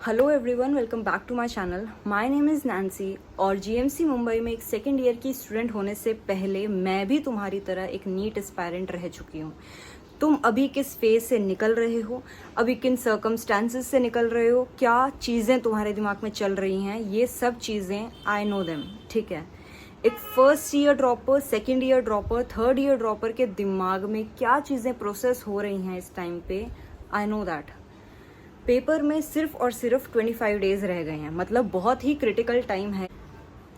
Hello everyone, welcome back to my channel. My name is Nancy और GMC Mumbai में एक second year की student होने से पहले मैं भी तुम्हारी तरह एक नीट एस्पायरेंट रह चुकी हूँ। तुम अभी किस फेज से निकल रहे हो, अभी किन सर्कमस्टांसेस से निकल रहे हो, क्या चीज़ें तुम्हारे दिमाग में चल रही हैं, ये सब चीज़ें आई नो देम। ठीक है, एक first year dropper, second year dropper, third year dropper के दिमाग में क्या चीज़ें प्रोसेस हो रही हैं इस टाइम पे, आई नो दैट। पेपर में सिर्फ और सिर्फ 25 डेज रह गए हैं, मतलब बहुत ही क्रिटिकल टाइम है।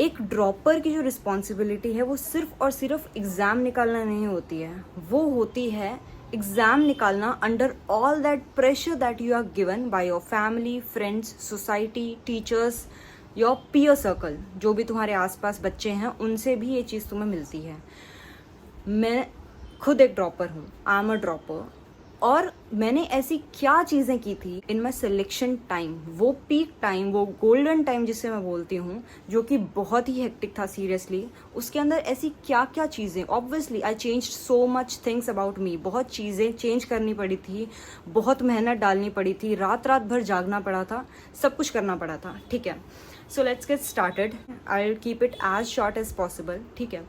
एक ड्रॉपर की जो रिस्पॉन्सिबिलिटी है वो सिर्फ और सिर्फ एग्ज़ाम निकालना नहीं होती है, वो होती है एग्ज़ाम निकालना under all that pressure that you are given by your family, friends, society, teachers, your peer circle. जो भी तुम्हारे आसपास बच्चे हैं उनसे भी ये चीज़ तुम्हें मिलती है। मैं खुद एक ड्रॉपर हूँ, आई एम अ ड्रॉपर, और मैंने ऐसी क्या चीज़ें की थी इन माई सिलेक्शन टाइम, वो पीक टाइम, वो गोल्डन टाइम जिसे मैं बोलती हूँ, जो कि बहुत ही हेक्टिक था सीरियसली। उसके अंदर ऐसी क्या क्या चीज़ें, obviously I change so much things about me, बहुत चीज़ें चेंज करनी पड़ी थी, बहुत मेहनत डालनी पड़ी थी, रात रात भर जागना पड़ा था, सब कुछ करना पड़ा था। ठीक है, so let's get started. I will keep it as short as possible. ठीक है,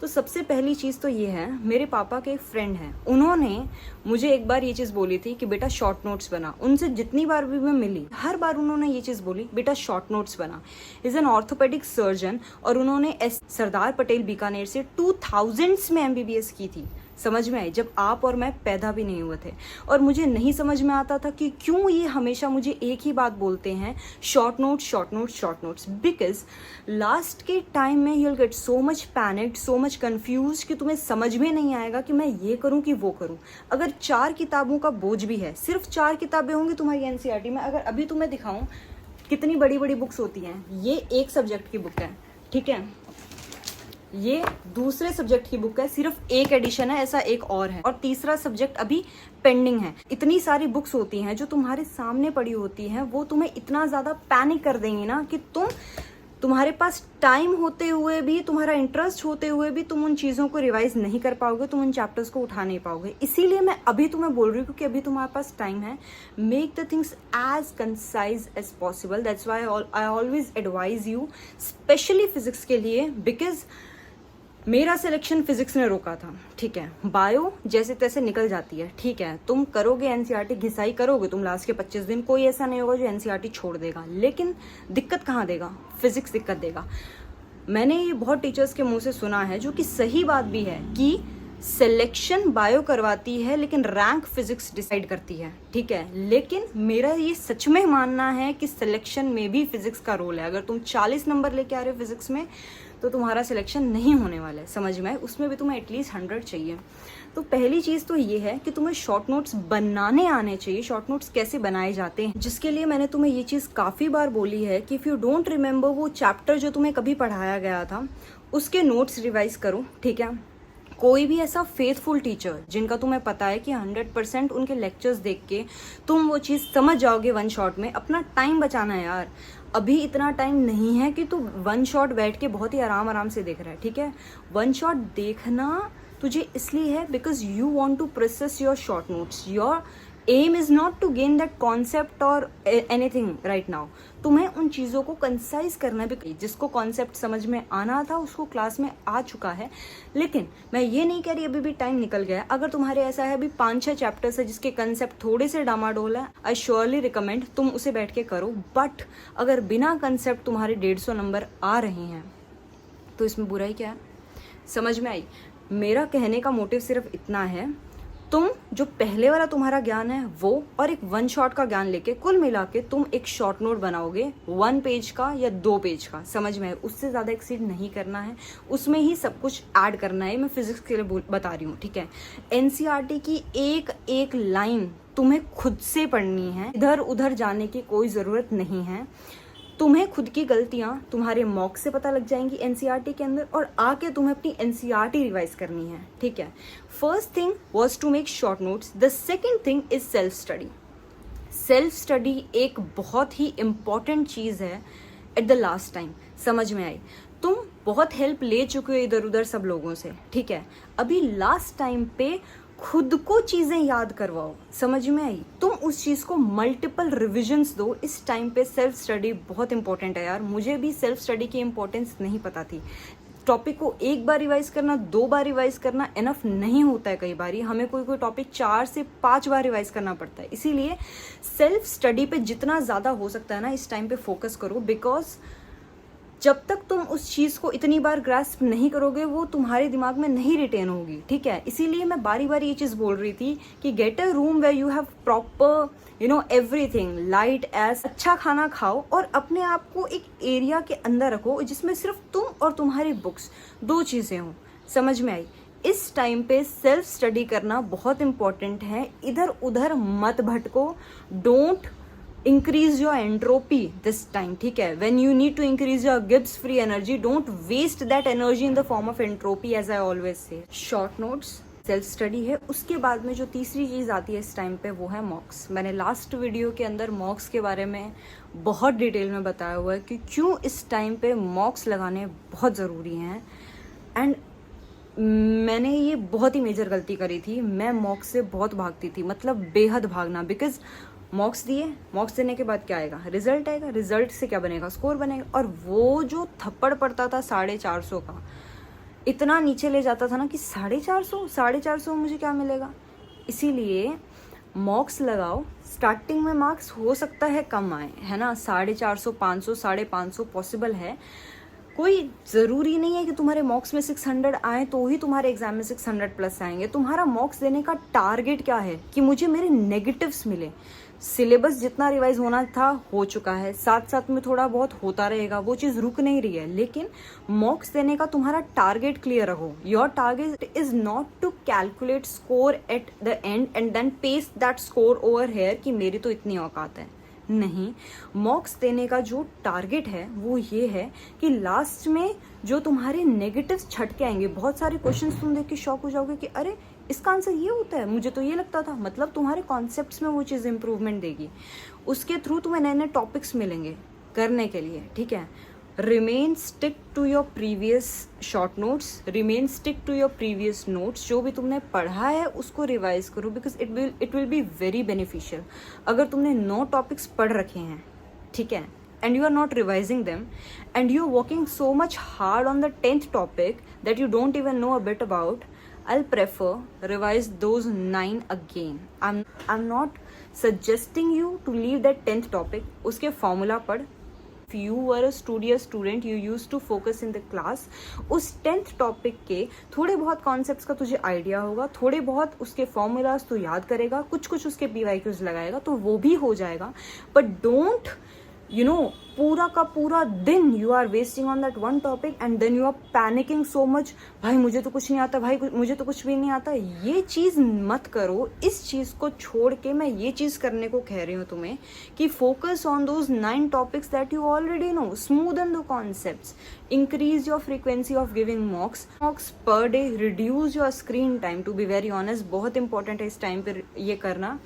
तो सबसे पहली चीज़ तो ये है, मेरे पापा के एक फ्रेंड हैं, उन्होंने मुझे एक बार ये चीज़ बोली थी कि बेटा शॉर्ट नोट्स बना। उनसे जितनी बार भी मैं मिली हर बार उन्होंने ये चीज़ बोली, बेटा शॉर्ट नोट्स बना। इज़ एन ऑर्थोपेडिक सर्जन और उन्होंने सरदार पटेल बीकानेर से 2000s में MBBS की थी। समझ में आई जब आप और मैं पैदा भी नहीं हुए थे। और मुझे नहीं समझ में आता था कि क्यों ये हमेशा मुझे एक ही बात बोलते हैं, short notes, short notes, short notes. Because last के टाइम में you will get so much panicked, so much confuse कि तुम्हें समझ में नहीं आएगा कि मैं ये करूँ कि वो करूँ। अगर 4 किताबों का बोझ भी है, सिर्फ 4 किताबें होंगी तुम्हारी NCERT में, अगर अभी तुम्हें दिखाऊं कितनी बड़ी बड़ी बुक्स होती हैं, ये एक सब्जेक्ट की बुक है। ठीक है, ये दूसरे सब्जेक्ट की बुक है, सिर्फ एक एडिशन है, ऐसा एक और है, और तीसरा सब्जेक्ट अभी पेंडिंग है। इतनी सारी बुक्स होती हैं जो तुम्हारे सामने पड़ी होती हैं, वो तुम्हें इतना ज़्यादा पैनिक कर देंगी ना कि तुम्हारे पास टाइम होते हुए भी, तुम्हारा इंटरेस्ट होते हुए भी तुम उन चीज़ों को रिवाइज नहीं कर पाओगे, तुम उन चैप्टर्स को उठा नहीं पाओगे। इसीलिए मैं अभी तुम्हें बोल रही हूँ क्योंकि अभी तुम्हारे पास टाइम है। Make the things as concise as possible, that's why I always advise you, specially physics के लिए, बिकॉज मेरा सिलेक्शन फिजिक्स ने रोका था। ठीक है, बायो जैसे तैसे निकल जाती है। ठीक है, तुम करोगे NCERT, घिसाई करोगे तुम लास्ट के 25 दिन, कोई ऐसा नहीं होगा जो NCERT छोड़ देगा, लेकिन दिक्कत कहाँ देगा? फिजिक्स दिक्कत देगा। मैंने ये बहुत टीचर्स के मुंह से सुना है, जो कि सही बात भी है, कि सिलेक्शन बायो करवाती है लेकिन रैंक फिजिक्स डिसाइड करती है। ठीक है, लेकिन मेरा ये सच में मानना है कि सिलेक्शन में भी फिजिक्स का रोल है। अगर तुम 40 नंबर लेके आ रहे हो फिजिक्स में तो तुम्हारा सिलेक्शन नहीं होने वाला है, समझ में आए? उसमें भी तुम्हें एटलीस्ट 100 चाहिए। तो पहली चीज़ तो ये है कि तुम्हें शॉर्ट नोट्स बनाने आने चाहिए। शॉर्ट नोट्स कैसे बनाए जाते हैं, जिसके लिए मैंने तुम्हें ये चीज़ काफ़ी बार बोली है कि इफ़ यू डोंट रिमेंबर वो चैप्टर जो तुम्हें कभी पढ़ाया गया था, उसके नोट्स रिवाइज करो। ठीक है, कोई भी ऐसा फेथफुल टीचर जिनका तुम्हें पता है कि 100% उनके लेक्चर्स देख के तुम वो चीज़ समझ जाओगे वन शॉट में, अपना टाइम बचाना है यार। अभी इतना टाइम नहीं है कि तू वन शॉट बैठ के बहुत ही आराम से देख रहा है। ठीक है, वन शॉट देखना तुझे इसलिए है because you want to process your short notes. Your aim is not to gain that concept और एनीथिंग राइट नाउ। तुम्हें उन चीज़ों को कंसाइज करना भी, जिसको कॉन्सेप्ट समझ में आना था उसको क्लास में आ चुका है। लेकिन मैं ये नहीं कह रही अभी भी टाइम निकल गया है। अगर तुम्हारे ऐसा है अभी 5-6 चैप्टर्स है जिसके कंसेप्ट थोड़े से डामाडोल है, आई श्योरली रिकमेंड तुम उसे बैठ के करो। बट अगर बिना कंसेप्ट तुम्हारे 150 नंबर आ रहे हैं तो इसमें बुराई क्या है? समझ में आई? मेरा कहने का मोटिव सिर्फ इतना है, तुम जो पहले वाला तुम्हारा ज्ञान है वो और एक वन शॉट का ज्ञान लेके कुल मिला के तुम एक शॉर्ट नोट बनाओगे 1 पेज का या 2 पेज का, समझ में है? उससे ज़्यादा एक्सीड नहीं करना है, उसमें ही सब कुछ ऐड करना है। मैं फिजिक्स के लिए बता रही हूँ। ठीक है, NCERT की एक एक लाइन तुम्हें खुद से पढ़नी है, इधर उधर जाने की कोई ज़रूरत नहीं है। तुम्हें खुद की गलतियां तुम्हारे मॉक से पता लग जाएंगी NCERT के अंदर, और आके तुम्हें अपनी NCERT रिवाइज करनी है। ठीक है, first thing was to make short notes, the second thing is self study. Self study एक बहुत ही इम्पॉर्टेंट चीज़ है एट द लास्ट टाइम। समझ में आई? तुम बहुत हेल्प ले चुके हो इधर उधर सब लोगों से। ठीक है, अभी लास्ट टाइम पे खुद को चीजें याद करवाओ, समझ में आई? तुम उस चीज को मल्टीपल रिविजन्स दो। इस टाइम पे सेल्फ स्टडी बहुत इंपॉर्टेंट है यार। मुझे भी सेल्फ स्टडी की इंपॉर्टेंस नहीं पता थी। टॉपिक को एक बार रिवाइज करना, 2 बार रिवाइज करना इनफ नहीं होता है। कई बार हमें कोई टॉपिक 4 से 5 बार रिवाइज करना पड़ता है। इसीलिए सेल्फ स्टडी पे जितना ज़्यादा हो सकता है ना इस टाइम पे फोकस करो, बिकॉज जब तक तुम उस चीज़ को इतनी बार ग्रास्प नहीं करोगे वो तुम्हारे दिमाग में नहीं रिटेन होगी, ठीक है? इसीलिए मैं बारी बारी ये चीज़ बोल रही थी कि get a room where you have proper everything, light as, अच्छा खाना खाओ और अपने आप को एक एरिया के अंदर रखो जिसमें सिर्फ तुम और तुम्हारी बुक्स, 2 चीज़ें हों। समझ में आई? इस टाइम पे सेल्फ स्टडी करना बहुत इंपॉर्टेंट है। इधर उधर मत भटको। Don't increase your entropy this time, ठीक है? when you need to increase your Gibbs free energy, don't waste that energy in the form of entropy, as I always say. short notes self study है। उसके बाद में जो तीसरी चीज़ आती है इस टाइम पे वो है मॉक्स। मैंने लास्ट वीडियो के अंदर मॉक्स के बारे में बहुत डिटेल में बताया हुआ है कि क्यों इस टाइम पे मॉक्स लगाने बहुत ज़रूरी हैं। एंड मैंने ये बहुत ही मेजर गलती करी थी। मैं मॉक्स से बहुत भागती थी, मतलब बेहद भागना। बिकॉज मॉक्स दिए, मॉक्स देने के बाद क्या आएगा? रिजल्ट आएगा। रिजल्ट से क्या बनेगा? स्कोर बनेगा। और वो जो थप्पड़ पड़ता था 450 का, इतना नीचे ले जाता था ना कि 450 मुझे क्या मिलेगा? इसीलिए मॉक्स लगाओ। स्टार्टिंग में मार्क्स हो सकता है कम आए, है ना? 450, 500, 550 पॉसिबल है। कोई ज़रूरी नहीं है कि तुम्हारे मॉक्स में 600 आए तो ही तुम्हारे एग्जाम में 600 प्लस आएंगे। तुम्हारा मॉक्स देने का टारगेट क्या है कि मुझे मेरे नेगेटिव्स मिले। सिलेबस जितना रिवाइज होना था हो चुका है, साथ साथ में थोड़ा बहुत होता रहेगा, वो चीज़ रुक नहीं रही है। लेकिन मॉक्स देने का तुम्हारा टारगेट क्लियर रखो। Your target is not to calculate score at the end and then paste that score over here कि मेरी तो इतनी औकात है। नहीं, मॉक्स देने का जो टारगेट है वो ये है कि लास्ट में जो तुम्हारे नेगेटिव्स छट के आएंगे, बहुत सारे क्वेश्चंस तुम देख के शॉक हो जाओगे कि अरे इसका आंसर ये होता है, मुझे तो ये लगता था। मतलब तुम्हारे कॉन्सेप्ट्स में वो चीज़ इंप्रूवमेंट देगी। उसके थ्रू तुम्हें नए नए टॉपिक्स मिलेंगे करने के लिए, ठीक है? Remain stick to your previous short notes, remain stick to your previous notes. जो भी तुमने पढ़ा है उसको रिवाइज करो, because it will be very beneficial. अगर तुमने 9 टॉपिक्स पढ़ रखे हैं, ठीक है, and you are not revising them and you are working so much hard on the 10th topic that you don't even know a bit about, I'll prefer revise those 9 again. I'm not suggesting you to leave that 10th topic. उसके formula पढ़। If you were a studious student, you used to focus in the class. उस 10th topic के थोड़े बहुत concepts का तुझे idea होगा, थोड़े बहुत उसके फॉर्मूलाज तू याद करेगा, कुछ उसके PYQs लगाएगा तो वो भी हो जाएगा। बट डोंट पूरा का पूरा दिन you are wasting on that one topic and then you are panicking so much, भाई मुझे तो कुछ नहीं आता, भाई मुझे तो कुछ भी नहीं आता। ये चीज़ मत करो। इस चीज़ को छोड़ के मैं ये चीज़ करने को कह रही हूँ तुम्हें कि focus on those 9 topics that you already know, smoothen the concepts, increase your frequency of giving mocks per day, reduce your screen time. To be very honest बहुत इंपॉर्टेंट है इस टाइम पर ये करना।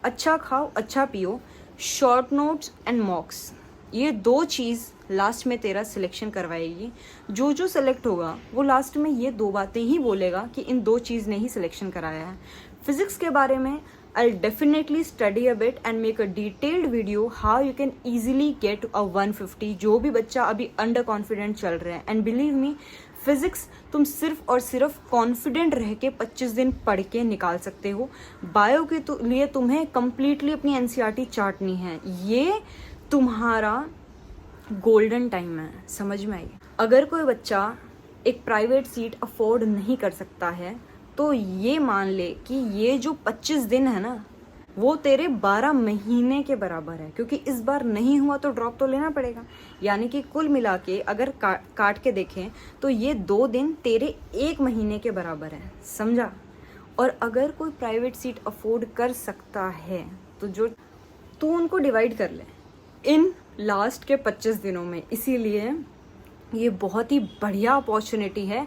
अच्छा खाओ, अच्छा पियो। शॉर्ट नोट्स एंड मॉक्स, ये 2 चीज़ लास्ट में तेरा सिलेक्शन करवाएगी। जो सेलेक्ट होगा वो लास्ट में ये 2 बातें ही बोलेगा कि इन 2 चीज़ ने ही सिलेक्शन कराया है। फिजिक्स के बारे में I definitely study a bit and make a detailed video how you can easily get a 150। जो भी बच्चा अभी अंडर कॉन्फिडेंट चल रहे हैं, एंड बिलीव मी फिजिक्स तुम सिर्फ और सिर्फ कॉन्फिडेंट रह के 25 दिन पढ़ के निकाल सकते हो। बायो के लिए तुम्हें कंप्लीटली अपनी NCERT चाटनी है। ये तुम्हारा गोल्डन टाइम है, समझ में आई? अगर कोई बच्चा एक प्राइवेट सीट अफोर्ड नहीं कर सकता है तो ये मान ले कि ये जो 25 दिन है ना वो तेरे 12 महीने के बराबर है, क्योंकि इस बार नहीं हुआ तो ड्रॉप तो लेना पड़ेगा। यानी कि कुल मिला के अगर काट के देखें तो ये 2 दिन तेरे 1 महीने के बराबर है, समझा? और अगर कोई प्राइवेट सीट अफोर्ड कर सकता है तो जो तू उनको डिवाइड कर ले इन लास्ट के 25 दिनों में। इसीलिए ये बहुत ही बढ़िया अपॉर्चुनिटी है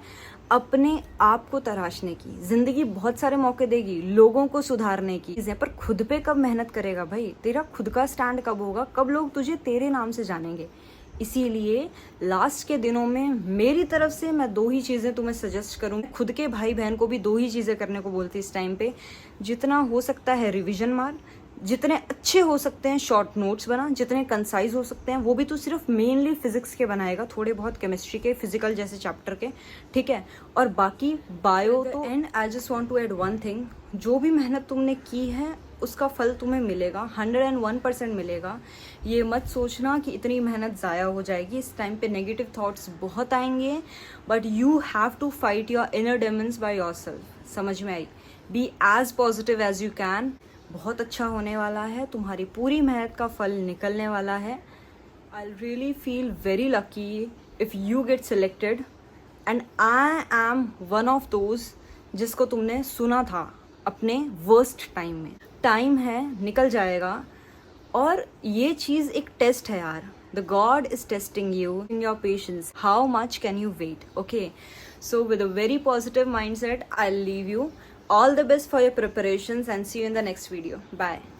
अपने आप को तराशने की। जिंदगी बहुत सारे मौके देगी लोगों को सुधारने की चीजें, पर खुद पे कब मेहनत करेगा भाई? तेरा खुद का स्टैंड कब होगा? कब लोग तुझे तेरे नाम से जानेंगे? इसीलिए लास्ट के दिनों में मेरी तरफ से मैं 2 ही चीज़ें तुम्हें सजेस्ट करूँगी। खुद के भाई बहन को भी 2 ही चीज़ें करने को बोलती इस टाइम पे। जितना हो सकता है रिवीजन मार, जितने अच्छे हो सकते हैं शॉर्ट नोट्स बना, जितने कंसाइज हो सकते हैं वो भी तो सिर्फ मेनली फिजिक्स के बनाएगा, थोड़े बहुत केमिस्ट्री के, फिजिकल जैसे चैप्टर के, ठीक है। और बाकी बायो तो and I just want to add one thing, जो भी मेहनत तुमने की है उसका फल तुम्हें मिलेगा, 101% मिलेगा। ये मत सोचना कि इतनी मेहनत ज़ाया हो जाएगी। इस टाइम पे नेगेटिव थॉट्स बहुत आएंगे, but you have to fight your inner demons by yourself. समझ में आई? Be as positive as you can. बहुत अच्छा होने वाला है, तुम्हारी पूरी मेहनत का फल निकलने वाला है। I really feel very lucky if you get selected and I am one of those जिसको तुमने सुना था अपने वर्स्ट टाइम में। टाइम है, निकल जाएगा। और ये चीज़ एक टेस्ट है यार, the God is testing you in your patience, how much can you wait. Okay, so with a very positive mindset, I'll leave you. All the best for your preparations and see you in the next video. Bye.